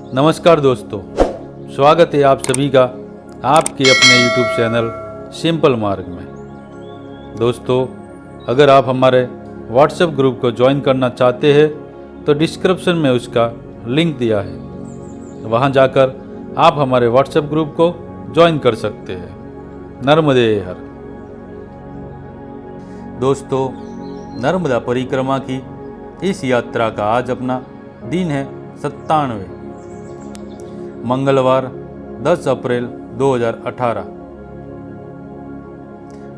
नमस्कार दोस्तों, स्वागत है आप सभी का आपके अपने YouTube चैनल सिंपल मार्ग में। दोस्तों, अगर आप हमारे WhatsApp ग्रुप को ज्वाइन करना चाहते हैं तो डिस्क्रिप्शन में उसका लिंक दिया है, वहां जाकर आप हमारे WhatsApp ग्रुप को ज्वाइन कर सकते हैं। नर्मदे हर। दोस्तों, नर्मदा परिक्रमा की इस यात्रा का आज अपना दिन है 97, मंगलवार 10 अप्रैल 2018।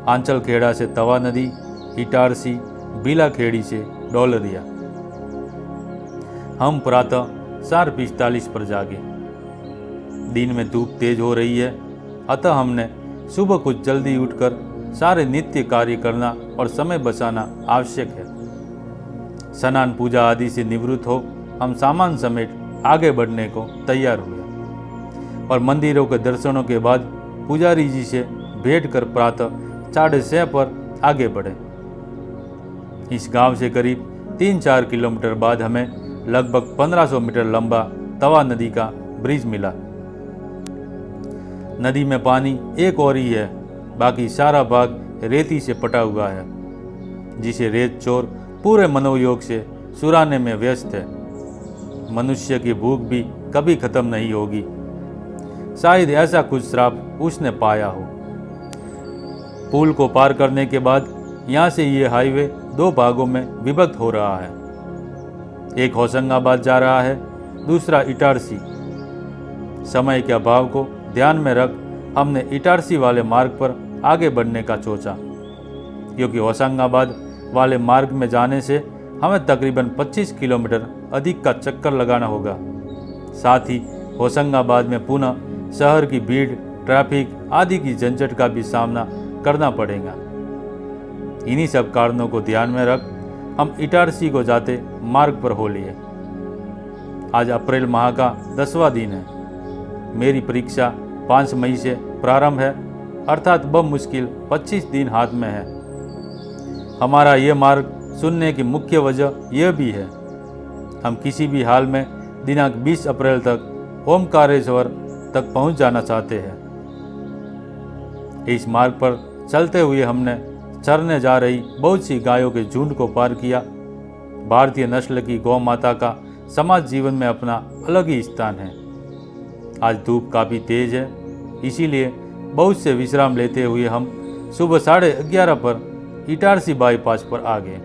आंचलखेड़ा से तवा नदी, इटारसी, बिलाखेड़ी से डोलरिया। हम प्रातः 4:45 पर जागे। दिन में धूप तेज हो रही है, अतः हमने सुबह कुछ जल्दी उठकर सारे नित्य कार्य करना और समय बचाना आवश्यक है। स्नान पूजा आदि से निवृत्त हो हम सामान समेट आगे बढ़ने को तैयार हुए और मंदिरों के दर्शनों के बाद पुजारी जी से भेंट कर प्रातः 6:30 पर आगे बढ़े। इस गांव से करीब 3-4 किलोमीटर बाद हमें लगभग 1500 मीटर लंबा तवा नदी का ब्रिज मिला। नदी में पानी एक और ही है, बाकी सारा भाग रेती से पटा हुआ है, जिसे रेत चोर पूरे मनोयोग से सुराने में व्यस्त है। मनुष्य की भूख भी कभी खत्म नहीं होगी, शायद ऐसा कुछ श्राप उसने पाया हो। पुल को पार करने के बाद यहाँ से ये हाईवे 2 भागों में विभक्त हो रहा है। एक होशंगाबाद जा रहा है, दूसरा इटारसी। समय के अभाव को ध्यान में रख हमने इटारसी वाले मार्ग पर आगे बढ़ने का सोचा, क्योंकि होशंगाबाद वाले मार्ग में जाने से हमें तकरीबन 25 किलोमीटर अधिक का चक्कर लगाना होगा। साथ ही होशंगाबाद में पुनः शहर की भीड़, ट्रैफिक आदि की झंझट का भी सामना करना पड़ेगा। इन्हीं सब कारणों को ध्यान में रख हम इटारसी को जाते मार्ग पर हो लिए। आज अप्रैल माह का 10वां दिन है। मेरी परीक्षा 5 मई से प्रारंभ है, अर्थात बमुश्किल 25 दिन हाथ में है। हमारा ये मार्ग चुनने की मुख्य वजह यह भी है, हम किसी भी हाल में दिनांक 20 अप्रैल तक ओमकारेश्वर तक पहुंच जाना चाहते हैं। इस मार्ग पर चलते हुए हमने चरने जा रही बहुत सी गायों के झुंड को पार किया। भारतीय नस्ल की गौ माता का समाज जीवन में अपना अलग ही स्थान है। आज धूप काफ़ी तेज है, इसीलिए बहुत से विश्राम लेते हुए हम सुबह 11:30 पर इटारसी बाईपास पर आ गए।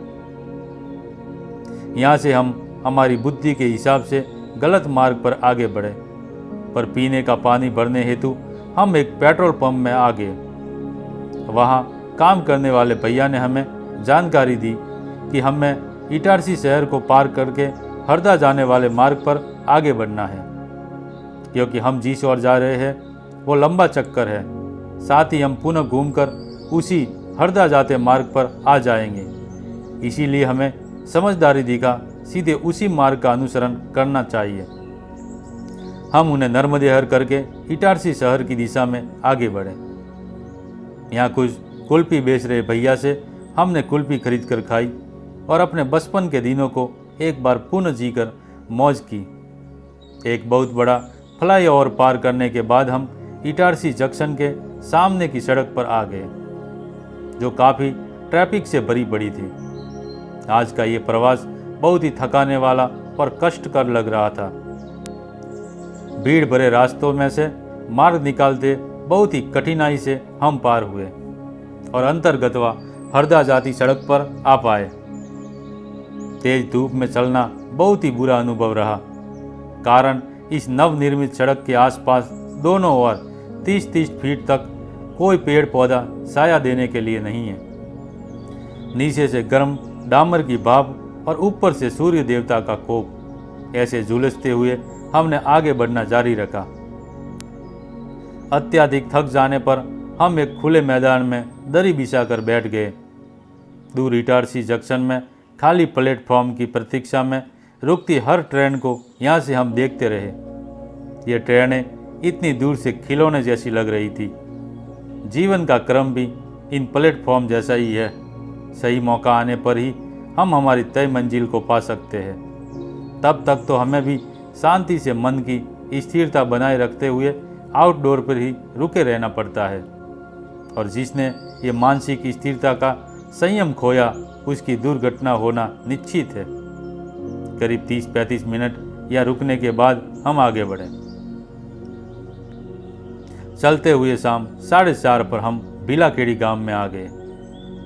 यहाँ से हम हमारी बुद्धि के हिसाब से गलत मार्ग पर आगे बढ़े, पर पीने का पानी भरने हेतु हम एक पेट्रोल पंप में आ गए। वहाँ काम करने वाले भैया ने हमें जानकारी दी कि हमें इटारसी शहर को पार करके हरदा जाने वाले मार्ग पर आगे बढ़ना है, क्योंकि हम जिस ओर जा रहे हैं वो लंबा चक्कर है। साथ ही हम पुनः घूमकर उसी हरदा जाते मार्ग पर आ जाएंगे। इसीलिए हमें समझदारी दिखा सीधे उसी मार्ग का अनुसरण करना चाहिए। हम उन्हें नर्मदेहर करके इटारसी शहर की दिशा में आगे बढ़े। यहाँ कुछ कुल्फी बेच रहे भैया से हमने कुल्फी खरीद कर खाई और अपने बचपन के दिनों को एक बार पुनः जीकर मौज की। एक बहुत बड़ा फ्लाईओवर पार करने के बाद हम इटारसी जंक्शन के सामने की सड़क पर आ गए, जो काफ़ी ट्रैफिक से भरी पड़ी थी। आज का ये प्रवास बहुत ही थकाने वाला और कष्टकर लग रहा था। भीड़ भरे रास्तों में से मार्ग निकालते बहुत ही कठिनाई से हम पार हुए और अंतर्गतवा हरदा जाती सड़क पर आ पाए। तेज धूप में चलना बहुत ही बुरा अनुभव रहा, कारण इस नवनिर्मित सड़क के आसपास दोनों ओर 30-30 फीट तक कोई पेड़ पौधा साया देने के लिए नहीं है। नीचे से गर्म डामर की भाप और ऊपर से सूर्य देवता का कोप, ऐसे झुलसते हुए हमने आगे बढ़ना जारी रखा। अत्यधिक थक जाने पर हम एक खुले मैदान में दरी बिछाकर बैठ गए। दूर इटारसी जंक्शन में खाली प्लेटफॉर्म की प्रतीक्षा में रुकती हर ट्रेन को यहाँ से हम देखते रहे। ये ट्रेनें इतनी दूर से खिलौने जैसी लग रही थी। जीवन का क्रम भी इन प्लेटफॉर्म जैसा ही है। सही मौका आने पर ही हम हमारी तय मंजिल को पा सकते हैं। तब तक तो हमें भी शांति से मन की स्थिरता बनाए रखते हुए आउटडोर पर ही रुके रहना पड़ता है, और जिसने ये मानसिक स्थिरता का संयम खोया उसकी दुर्घटना होना निश्चित है। करीब 30-35 मिनट या रुकने के बाद हम आगे बढ़े। चलते हुए शाम 4:30 पर हम बिलाखेड़ी गांव में आ गए।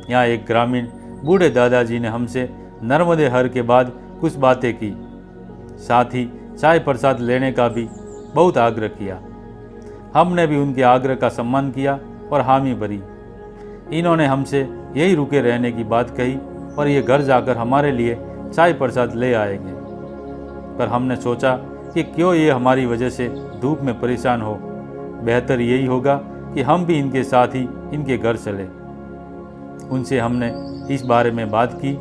यहाँ एक ग्रामीण बूढ़े दादाजी ने हमसे नर्मदे हर के बाद कुछ बातें की, साथ ही चाय प्रसाद लेने का भी बहुत आग्रह किया। हमने भी उनके आग्रह का सम्मान किया और हामी भरी। इन्होंने हमसे यही रुके रहने की बात कही और ये घर जाकर हमारे लिए चाय प्रसाद ले आएंगे, पर हमने सोचा कि क्यों ये हमारी वजह से धूप में परेशान हो, बेहतर यही होगा कि हम भी इनके साथ ही इनके घर चले। उनसे हमने इस बारे में बात की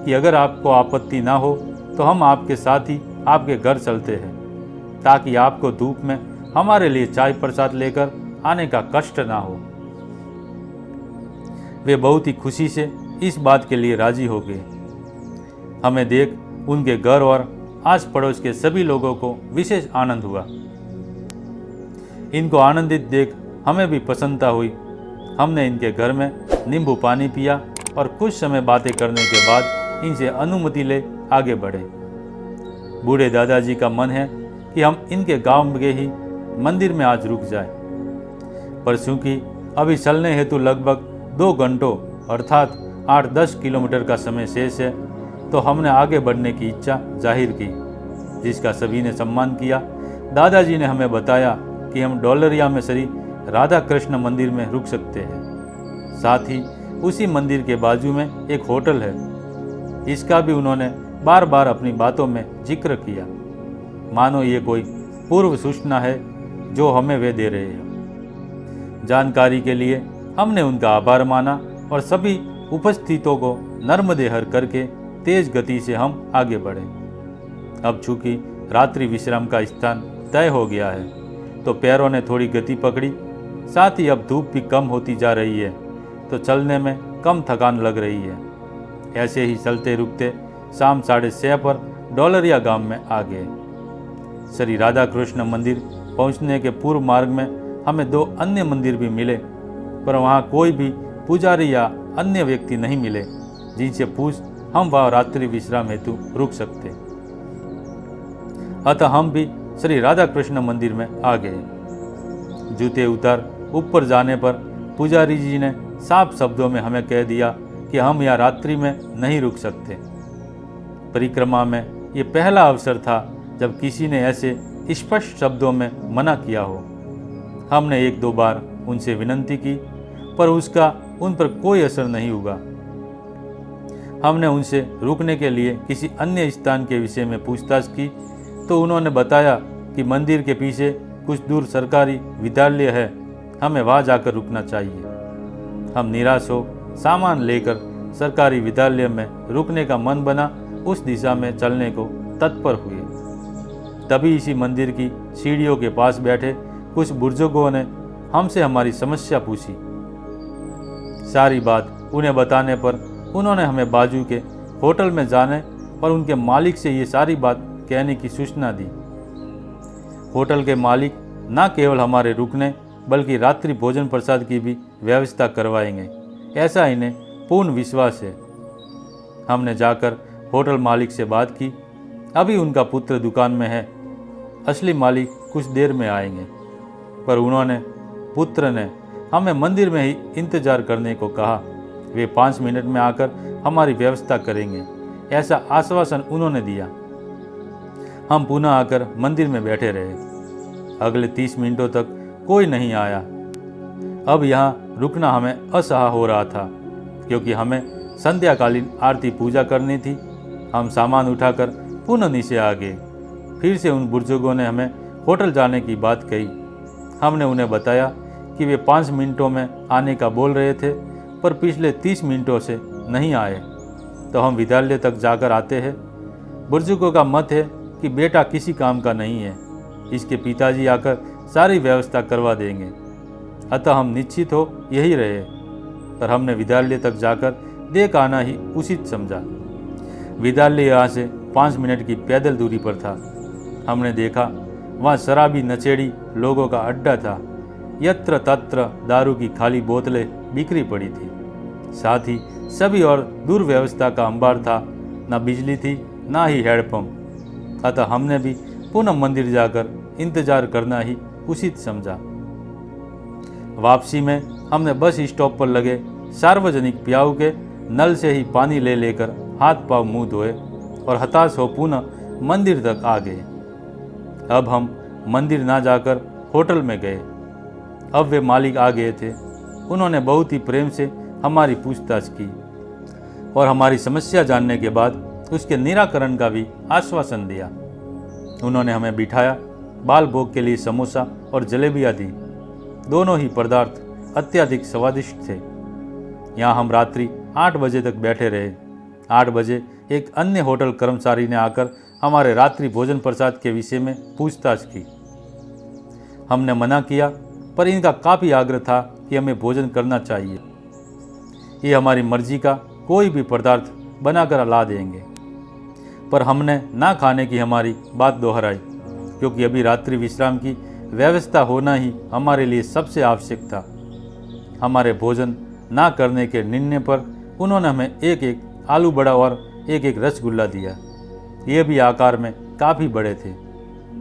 कि अगर आपको आपत्ति ना हो तो हम आपके साथ ही आपके घर चलते हैं, ताकि आपको धूप में हमारे लिए चाय प्रसाद लेकर आने का कष्ट ना हो। वे बहुत ही खुशी से इस बात के लिए राजी हो गए। हमें देख उनके घर और आस पड़ोस के सभी लोगों को विशेष आनंद हुआ। इनको आनंदित देख हमें भी प्रसन्नता हुई। हमने इनके घर में नींबू पानी पिया और कुछ समय बातें करने के बाद इनसे अनुमति ले आगे बढ़े। बूढ़े दादाजी का मन है कि हम इनके गांव के ही मंदिर में आज रुक जाएं, पर चूंकि अभी चलने हेतु लगभग 2 घंटों अर्थात 8-10 किलोमीटर का समय शेष है, तो हमने आगे बढ़ने की इच्छा जाहिर की, जिसका सभी ने सम्मान किया। दादाजी ने हमें बताया कि हम डोलरिया में श्री राधा कृष्ण मंदिर में रुक सकते हैं। साथ ही उसी मंदिर के बाजू में एक होटल है, इसका भी उन्होंने बार बार अपनी बातों में जिक्र किया, मानो ये कोई पूर्व सूचना है जो हमें वे दे रहे हैं। जानकारी के लिए हमने उनका आभार माना और सभी उपस्थितों को नर्मदे हर करके तेज गति से हम आगे बढ़े। अब चूंकि रात्रि विश्राम का स्थान तय हो गया है, तो पैरों ने थोड़ी गति पकड़ी। साथ ही अब धूप भी कम होती जा रही है, तो चलने में कम थकान लग रही है। ऐसे ही चलते रुकते शाम 6:30 पर डोलरिया गांव में आ गए। श्री राधा कृष्ण मंदिर पहुंचने के पूर्व मार्ग में हमें 2 अन्य मंदिर भी मिले, पर वहां कोई भी पुजारी या अन्य व्यक्ति नहीं मिले जिनसे पूछ हम वहां रात्रि विश्राम हेतु रुक सकते। अतः हम भी श्री राधा कृष्ण मंदिर में आ गए। जूते उतार ऊपर जाने पर पुजारी जी ने साफ शब्दों में हमें कह दिया कि हम यहाँ रात्रि में नहीं रुक सकते। परिक्रमा में ये पहला अवसर था जब किसी ने ऐसे स्पष्ट शब्दों में मना किया हो। हमने 1-2 बार उनसे विनती की, पर उसका उन पर कोई असर नहीं हुआ। हमने उनसे रुकने के लिए किसी अन्य स्थान के विषय में पूछताछ की, तो उन्होंने बताया कि मंदिर के पीछे कुछ दूर सरकारी विद्यालय है, हमें वहाँ जाकर रुकना चाहिए। हम निराश हो सामान लेकर सरकारी विद्यालय में रुकने का मन बना उस दिशा में चलने को तत्पर हुए। तभी इसी मंदिर की सीढ़ियों के पास बैठे कुछ बुजुर्गों ने हमसे हमारी समस्या पूछी। सारी बात उन्हें बताने पर उन्होंने हमें बाजू के होटल में जाने और उनके मालिक से ये सारी बात कहने की सूचना दी। होटल के मालिक न केवल हमारे रुकने बल्कि रात्रि भोजन प्रसाद की भी व्यवस्था करवाएंगे, ऐसा इन्हें पूर्ण विश्वास है। हमने जाकर होटल मालिक से बात की। अभी उनका पुत्र दुकान में है, असली मालिक कुछ देर में आएंगे, पर उन्होंने पुत्र ने हमें मंदिर में ही इंतजार करने को कहा। वे 5 मिनट में आकर हमारी व्यवस्था करेंगे, ऐसा आश्वासन उन्होंने दिया। हम पुनः आकर मंदिर में बैठे रहे। अगले 30 मिनटों तक कोई नहीं आया। अब यहाँ रुकना हमें असह्य हो रहा था, क्योंकि हमें संध्याकालीन आरती पूजा करनी थी। हम सामान उठाकर पुनः नीचे आ गए। फिर से उन बुजुर्गों ने हमें होटल जाने की बात कही। हमने उन्हें बताया कि वे 5 मिनटों में आने का बोल रहे थे, पर पिछले 30 मिनटों से नहीं आए, तो हम विद्यालय तक जाकर आते हैं। बुजुर्गों का मत है कि बेटा किसी काम का नहीं है, इसके पिताजी आकर सारी व्यवस्था करवा देंगे। अतः हम निश्चित हो यही रहे, पर हमने विद्यालय तक जाकर देख आना ही उचित समझा। विद्यालय यहाँ से 5 मिनट की पैदल दूरी पर था। हमने देखा वहाँ शराबी नचेड़ी लोगों का अड्डा था। यत्र तत्र दारू की खाली बोतलें बिखरी पड़ी थी। साथ ही सभी और दुर्व्यवस्था का अंबार था। न बिजली थी, ना ही हैंडपंप। अतः हमने भी पुनः मंदिर जाकर इंतजार करना ही उचित समझा। वापसी में हमने बस स्टॉप पर लगे सार्वजनिक प्याऊ के नल से ही पानी ले लेकर हाथ पांव मुंह धोए और हताश हो पुनः मंदिर तक आ गए। अब हम मंदिर ना जाकर होटल में गए। अब वे मालिक आ गए थे। उन्होंने बहुत ही प्रेम से हमारी पूछताछ की और हमारी समस्या जानने के बाद उसके निराकरण का भी आश्वासन दिया। उन्होंने हमें बिठाया, बाल भोग के लिए समोसा और जलेबियाँ दी। दोनों ही पदार्थ अत्यधिक स्वादिष्ट थे। यहाँ हम रात्रि 8 बजे तक बैठे रहे। 8 बजे एक अन्य होटल कर्मचारी ने आकर हमारे रात्रि भोजन प्रसाद के विषय में पूछताछ की। हमने मना किया, पर इनका काफ़ी आग्रह था कि हमें भोजन करना चाहिए। ये हमारी मर्जी का कोई भी पदार्थ बनाकर ला देंगे। पर हमने ना खाने की हमारी बात दोहराई, क्योंकि अभी रात्रि विश्राम की व्यवस्था होना ही हमारे लिए सबसे आवश्यक था। हमारे भोजन ना करने के निर्णय पर उन्होंने हमें एक एक आलू बड़ा और एक एक रसगुल्ला दिया। ये भी आकार में काफ़ी बड़े थे।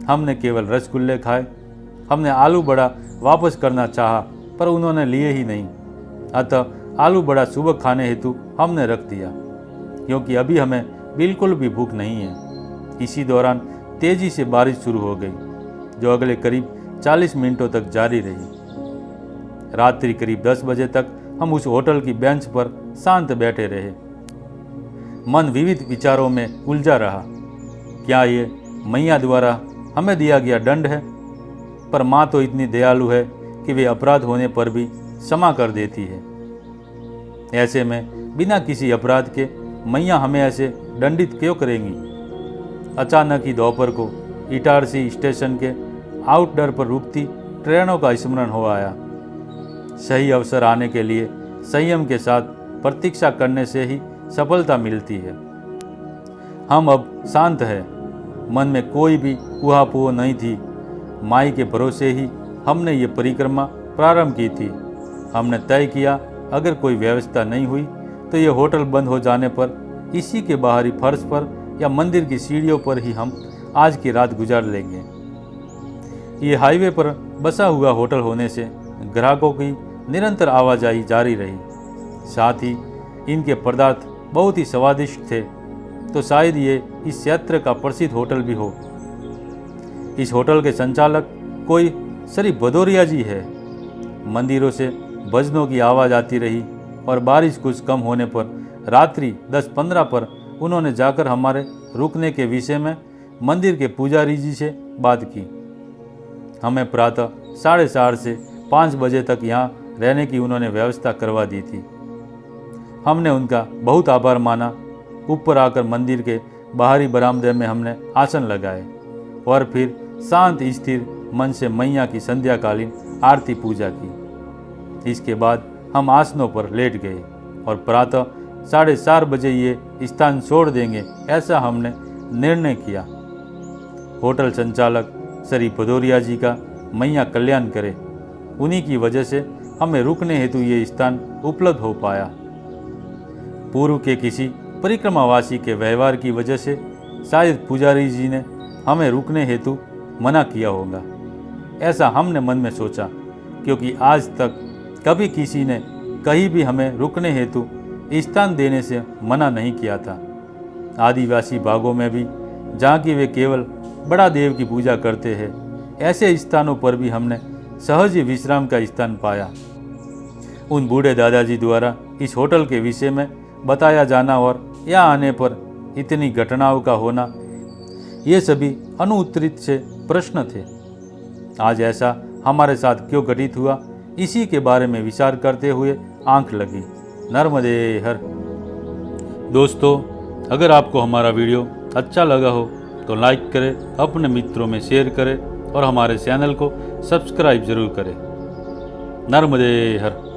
हमने केवल रसगुल्ले खाए। हमने आलू बड़ा वापस करना चाहा, पर उन्होंने लिए ही नहीं। अतः आलू बड़ा सुबह खाने हेतु हमने रख दिया, क्योंकि अभी हमें बिल्कुल भी भूख नहीं है। इसी दौरान तेजी से बारिश शुरू हो गई, जो अगले करीब 40 मिनटों तक जारी रही। रात्रि करीब 10 बजे तक हम उस होटल की बेंच पर शांत बैठे रहे। मन विविध विचारों में उलझा रहा। क्या ये मैया द्वारा हमें दिया गया दंड है? पर माँ तो इतनी दयालु है कि वे अपराध होने पर भी क्षमा कर देती है। ऐसे में बिना किसी अपराध के मैया हमें ऐसे दंडित क्यों करेंगी? अचानक ही दोपहर को इटारसी स्टेशन के आउटडोर पर रुकती ट्रेनों का स्मरण हो आया। सही अवसर आने के लिए संयम के साथ प्रतीक्षा करने से ही सफलता मिलती है। हम अब शांत हैं। मन में कोई भी उहापोह नहीं थी। माई के भरोसे ही हमने ये परिक्रमा प्रारंभ की थी। हमने तय किया, अगर कोई व्यवस्था नहीं हुई तो ये होटल बंद हो जाने पर इसी के बाहरी फर्श पर या मंदिर की सीढ़ियों पर ही हम आज की रात गुजार लेंगे। ये हाईवे पर बसा हुआ होटल होने से ग्राहकों की निरंतर आवाजाही जारी रही। साथ ही इनके पदार्थ बहुत ही स्वादिष्ट थे, तो शायद ये इस क्षेत्र का प्रसिद्ध होटल भी हो। इस होटल के संचालक कोई श्री भदौरिया जी है। मंदिरों से भजनों की आवाज़ आती रही और बारिश कुछ कम होने पर रात्रि 10:15 पर उन्होंने जाकर हमारे रुकने के विषय में मंदिर के पुजारी जी से बात की। हमें प्रातः 4:30 से 5 बजे तक यहाँ रहने की उन्होंने व्यवस्था करवा दी थी। हमने उनका बहुत आभार माना। ऊपर आकर मंदिर के बाहरी बरामदे में हमने आसन लगाए और फिर शांत स्थिर मन से मैया की संध्याकालीन आरती पूजा की। इसके बाद हम आसनों पर लेट गए और प्रातः 4:30 बजे ये स्थान छोड़ देंगे, ऐसा हमने निर्णय किया। होटल संचालक श्री भदौरिया जी का मैया कल्याण करे। उन्हीं की वजह से हमें रुकने हेतु ये स्थान उपलब्ध हो पाया। पूर्व के किसी परिक्रमावासी के व्यवहार की वजह से शायद पुजारी जी ने हमें रुकने हेतु मना किया होगा, ऐसा हमने मन में सोचा, क्योंकि आज तक कभी किसी ने कहीं भी हमें रुकने हेतु स्थान देने से मना नहीं किया था। आदिवासी भागों में भी, जहाँ की वे केवल बड़ा देव की पूजा करते हैं, ऐसे स्थानों पर भी हमने सहज ही विश्राम का स्थान पाया। उन बूढ़े दादाजी द्वारा इस होटल के विषय में बताया जाना और यहाँ आने पर इतनी घटनाओं का होना, ये सभी अनुत्तरित से प्रश्न थे। आज ऐसा हमारे साथ क्यों घटित हुआ, इसी के बारे में विचार करते हुए आंख लगी। नर्मदे हर। दोस्तों, अगर आपको हमारा वीडियो अच्छा लगा हो तो लाइक करें, अपने मित्रों में शेयर करें और हमारे चैनल को सब्सक्राइब जरूर करें। नर्मदे हर।